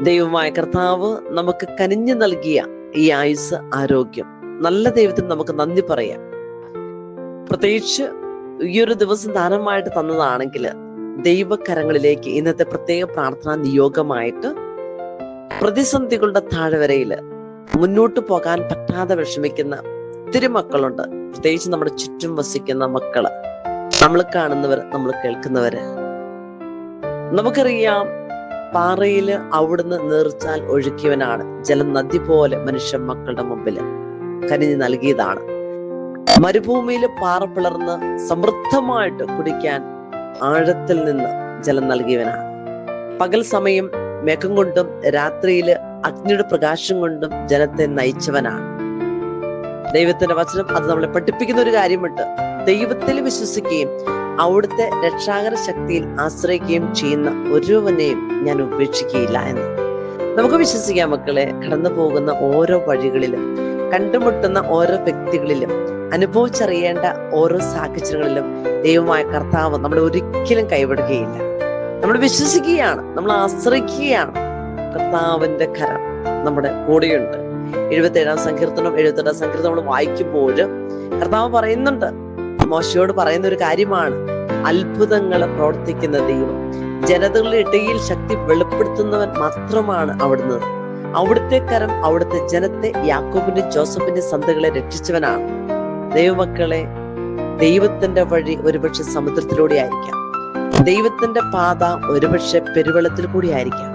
ദൈവമായ കർത്താവ് നമുക്ക് കനിഞ്ഞു നൽകിയ ഈ ആയുസ്, ആരോഗ്യം, നല്ല ദൈവത്തിന് നമുക്ക് നന്ദി പറയാം. പ്രത്യേകിച്ച് ഈ ഒരു ദിവസം ദാനമായിട്ട് തന്നതാണെങ്കിൽ ദൈവകരങ്ങളിലേക്ക് ഇന്നത്തെ പ്രത്യേക പ്രാർത്ഥനാ നിയോഗമായിട്ട് പ്രതിസന്ധികളുടെ താഴ്വരയില് മുന്നോട്ട് പോകാൻ പറ്റാതെ വിഷമിക്കുന്ന ഒത്തിരി മക്കളുണ്ട്. പ്രത്യേകിച്ച് നമ്മുടെ ചുറ്റും വസിക്കുന്ന മക്കള്, നമ്മൾ കാണുന്നവർ, നമ്മൾ കേൾക്കുന്നവര്. നമുക്കറിയാം, പാറയില് അവിടുന്ന് നീർച്ചാൽ ഒഴുക്കിയവനാണ്. ജലം നദി പോലെ മനുഷ്യ മക്കളുടെ മുമ്പിൽ കനിഞ്ഞു നൽകിയതാണ്. മരുഭൂമിയിൽ പാറ പിളർന്ന് സമൃദ്ധമായിട്ട് കുടിക്കാൻ ആഴത്തിൽ നിന്ന് ജലം നൽകിയവനാണ്. പകൽ സമയം മേഘം കൊണ്ടും രാത്രിയില് അഗ്നിയുടെ പ്രകാശം കൊണ്ടും ജനത്തെ നയിച്ചവനാണ്. ദൈവത്തിന്റെ വചനം അത് നമ്മളെ പഠിപ്പിക്കുന്ന ഒരു കാര്യമുണ്ട്. ദൈവത്തിൽ വിശ്വസിക്കുകയും അവിടുത്തെ രക്ഷാകര ശക്തിയിൽ ആശ്രയിക്കുകയും ചെയ്യുന്ന ഒരുവനെയും ഞാൻ ഉപേക്ഷിക്കുകയില്ല എന്ന് നമുക്ക് വിശ്വസിക്കാം. മക്കളെ, കടന്നു പോകുന്ന ഓരോ വഴികളിലും, കണ്ടുമുട്ടുന്ന ഓരോ വ്യക്തികളിലും, അനുഭവിച്ചറിയേണ്ട ഓരോ സാഹചര്യങ്ങളിലും ദൈവമായ കർത്താവ് നമ്മളെ ഒരിക്കലും കൈവിടുകയില്ല. നമ്മൾ വിശ്വസിക്കുകയാണ്, നമ്മൾ ആശ്രയിക്കുകയാണ്. കർത്താവിന്റെ കരം നമ്മുടെ കൂടെയുണ്ട്. 77-ാം സങ്കീർത്തനം നമ്മൾ വായിക്കുമ്പോൾ കർത്താവ് പറയുന്നുണ്ട്, മോശയോട് പറയുന്ന ഒരു കാര്യമാണ്, അത്ഭുതങ്ങളെ പ്രവർത്തിക്കുന്ന ദൈവം, ജനതകളുടെ ഇടയിൽ ശക്തി വെളിപ്പെടുത്തുന്നവൻ മാത്രമാണ് അവിടുന്ന്. അവിടുത്തെ കരം അവിടുത്തെ ജനത്തെ, യാക്കോബിന്റെ ജോസഫിന്റെ സന്തതികളെ രക്ഷിച്ചവനാണ്. ദൈവമക്കളെ, ദൈവത്തിന്റെ വഴി ഒരുപക്ഷെ സമുദ്രത്തിലൂടെ ആയിരിക്കാം, ദൈവത്തിന്റെ പാത ഒരുപക്ഷെ പെരുവെള്ളത്തിൽ കൂടി ആയിരിക്കാം.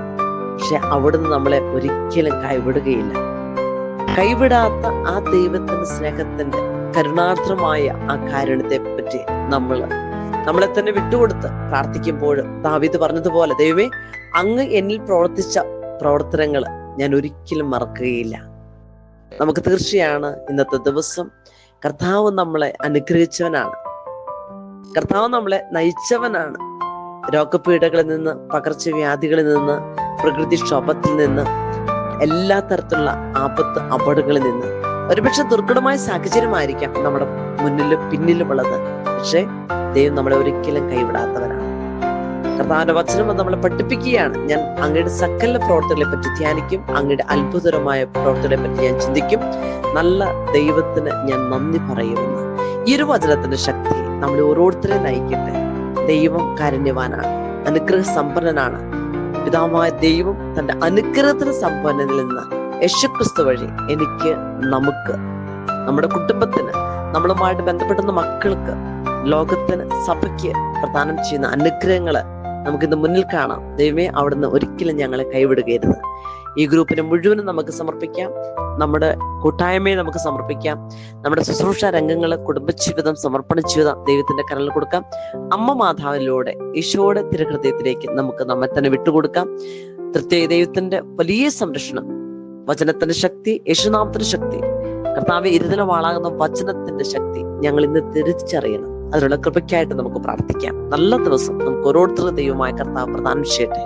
പക്ഷെ അവിടുന്ന് നമ്മളെ ഒരിക്കലും കൈവിടുകയില്ല. കൈവിടാത്ത ആ ദൈവത്തിന്റെ സ്നേഹത്തിന്റെ കരുണാർദ്രമായ ആ കാരുണ്യത്തെ പറ്റി നമ്മളെ തന്നെ വിട്ടുകൊടുത്ത് പ്രാർത്ഥിക്കുമ്പോൾ ദാവീദ് പറഞ്ഞതുപോലെ, ദൈവമേ, അങ്ങ് എന്നിൽ പ്രവർത്തിച്ച പ്രവർത്തനങ്ങൾ ഞാൻ ഒരിക്കലും മറക്കുകയില്ല. നമുക്ക് തീർച്ചയാണ് ഇന്നത്തെ ദിവസം കർത്താവ് നമ്മളെ അനുഗ്രഹിച്ചവനാണ്, കർത്താവ് നമ്മളെ നയിച്ചവനാണ്. രോഗപീഠകളിൽ നിന്ന്, പകർച്ചവ്യാധികളിൽ നിന്ന്, പ്രകൃതിക്ഷോഭത്തിൽ നിന്ന്, എല്ലാ തരത്തിലുള്ള ആപത്ത് അപകടങ്ങളിൽ നിന്ന്, ഒരുപക്ഷെ ദുർഘടമായ സാഹചര്യമായിരിക്കാം നമ്മുടെ മുന്നിലും പിന്നിലുമുള്ളത്. പക്ഷെ ദൈവം നമ്മളെ ഒരിക്കലും കൈവിടാത്തവനാണ്. കർത്താവിന്റെ വചനം നമ്മളെ പഠിപ്പിക്കുകയാണ്, ഞാൻ അങ്ങയുടെ സകല പ്രവർത്തനങ്ങളെ പറ്റി ധ്യാനിക്കും, അങ്ങയുടെ അത്ഭുതകരമായ പ്രവർത്തനങ്ങളെ പറ്റി ഞാൻ ചിന്തിക്കും, നല്ല ദൈവത്തിന് ഞാൻ നന്ദി പറയുമെന്ന്. ഈ ഒരു വചനത്തിന്റെ ശക്തി നമ്മളെ ഓരോരുത്തരെയും നയിക്കട്ടെ. ദൈവം കാരുണ്യവാനാണ്, അനുഗ്രഹ സമ്പന്നനാണ്. പിതാവായ ദൈവം തന്റെ അനുഗ്രഹത്തിന് സമ്പന്നനിൽ നിന്ന് യേശുക്രിസ്തു വഴി എനിക്ക്, നമുക്ക്, നമ്മുടെ കുടുംബത്തിന്, നമ്മളുമായിട്ട് ബന്ധപ്പെടുന്ന മക്കൾക്ക്, ലോകത്തിന്, സഭയ്ക്ക് പ്രദാനം ചെയ്യുന്ന അനുഗ്രഹങ്ങള് നമുക്കിന്ന് മുന്നിൽ കാണാം. ദൈവമേ, അവിടുന്ന് ഒരിക്കലും ഞങ്ങളെ കൈവിടുകയരുത്. ഈ ഗ്രൂപ്പിനെ മുഴുവനും നമുക്ക് സമർപ്പിക്കാം, നമ്മുടെ കൂട്ടായ്മയെ നമുക്ക് സമർപ്പിക്കാം, നമ്മുടെ ശുശ്രൂഷ രംഗങ്ങള്, കുടുംബജീവിതം, സമർപ്പണ ജീവിതം ദൈവത്തിന്റെ കരങ്ങളിൽ കൊടുക്കാം. അമ്മ മാതാവിലൂടെ ഈശോയുടെ തിരുഹൃദയത്തിലേക്ക് നമുക്ക് നമ്മെ തന്നെ വിട്ടുകൊടുക്കാം. പ്രത്യേക ദൈവത്തിന്റെ വലിയ സംരക്ഷണം, വചനത്തിന്റെ ശക്തി, യേശുനാമത്തിന്റെ ശക്തി, കർത്താവെ ഇരുതല വാളാകുന്ന വചനത്തിന്റെ ശക്തി ഞങ്ങൾ ഇന്ന് തിരിച്ചറിയണം. അതിനുള്ള കൃപയ്ക്കായിട്ട് നമുക്ക് പ്രാർത്ഥിക്കാം. നല്ല ദിവസം നമുക്ക് ഓരോരുത്തരുടെ ദൈവമായ കർത്താവ് പ്രദാനം ചെയ്യട്ടെ.